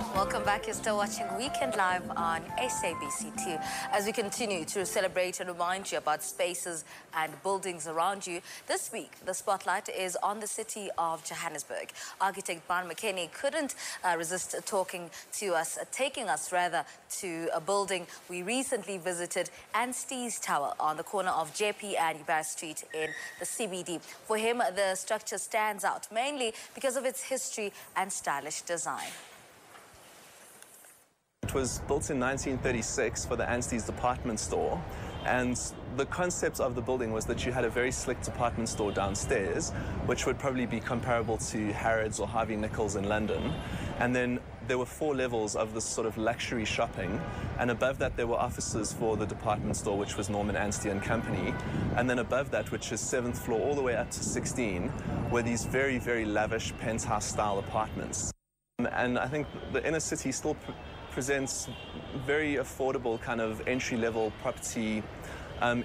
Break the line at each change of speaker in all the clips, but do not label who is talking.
Welcome back. You're still watching Weekend Live on SABC2 as we continue to celebrate and remind you about spaces and buildings around you. This week, the spotlight is on the city of Johannesburg. Architect Brian McKechnie couldn't resist taking us to a building we recently visited, Anstey Towers, on the corner of Jeppe and Joubert Street in the CBD. For him, the structure stands out mainly because of its history and stylish design.
It was built in 1936 for the Anstey's department store, and the concept of the building was that you had a very slick department store downstairs, which would probably be comparable to Harrods or Harvey Nichols in London. And then there were 4 levels of this sort of luxury shopping, and above that there were offices for the department store, which was Norman Anstey and Company. And then above that, which is 7th floor all the way up to 16, were these very, very lavish penthouse-style apartments. And I think the inner city still presents very affordable kind of entry-level property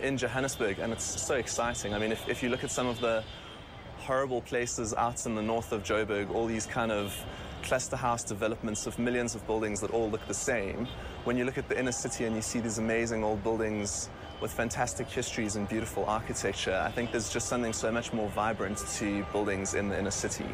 in Johannesburg, and it's so exciting. I mean, if you look at some of the horrible places out in the north of Joburg, all these kind of cluster house developments of millions of buildings that all look the same, when you look at the inner city and you see these amazing old buildings with fantastic histories and beautiful architecture, I think there's just something so much more vibrant to buildings in the inner city.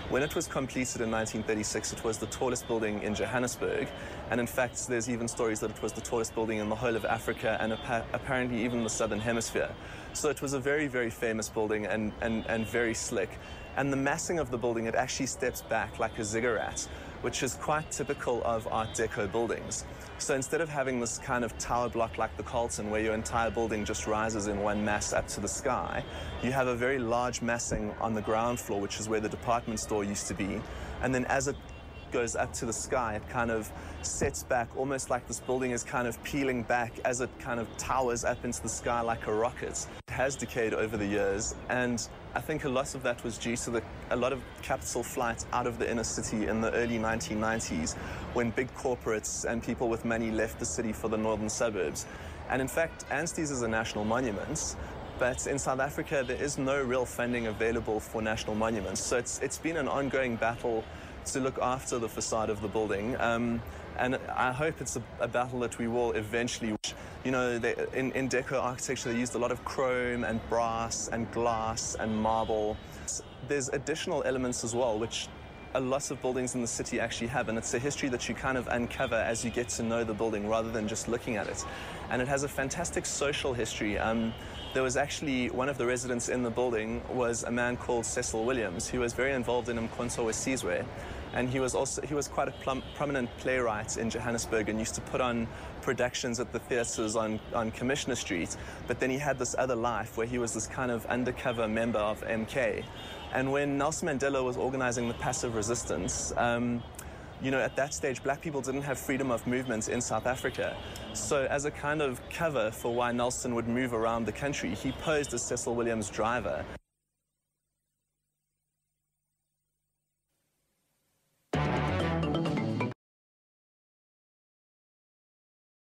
When it was completed in 1936, it was the tallest building in Johannesburg, and in fact there's even stories that it was the tallest building in the whole of Africa and apparently even the southern hemisphere. So it was a very, very famous building and very slick. And the massing of the building, it actually steps back like a ziggurat, which is quite typical of Art Deco buildings. So instead of having this kind of tower block like the Carlton, where your entire building just rises in one mass up to the sky, you have a very large massing on the ground floor, which is where the department store used to be. And then as it goes up to the sky, it kind of sets back, almost like this building is kind of peeling back as it kind of towers up into the sky like a rocket. It has decayed over the years, and I think a lot of that was due to a lot of capital flight out of the inner city in the early 1990s, when big corporates and people with money left the city for the northern suburbs. And in fact, Anstey's is a national monument, but in South Africa there is no real funding available for national monuments. So it's been an ongoing battle to look after the facade of the building, and I hope it's a battle that we will eventually. You know, in deco architecture they used a lot of chrome and brass and glass and marble. There's additional elements as well, which a lot of buildings in the city actually have, and it's a history that you kind of uncover as you get to know the building rather than just looking at it. And it has a fantastic social history. There was actually one of the residents in the building was a man called Cecil Williams, who was very involved in Umkhonto weSizwe, and he was quite a prominent playwright in Johannesburg and used to put on productions at the theatres on Commissioner Street. But then he had this other life where he was this kind of undercover member of MK. And when Nelson Mandela was organizing the passive resistance, you know, at that stage, black people didn't have freedom of movement in South Africa. So as a kind of cover for why Nelson would move around the country, he posed as Cecil Williams' driver.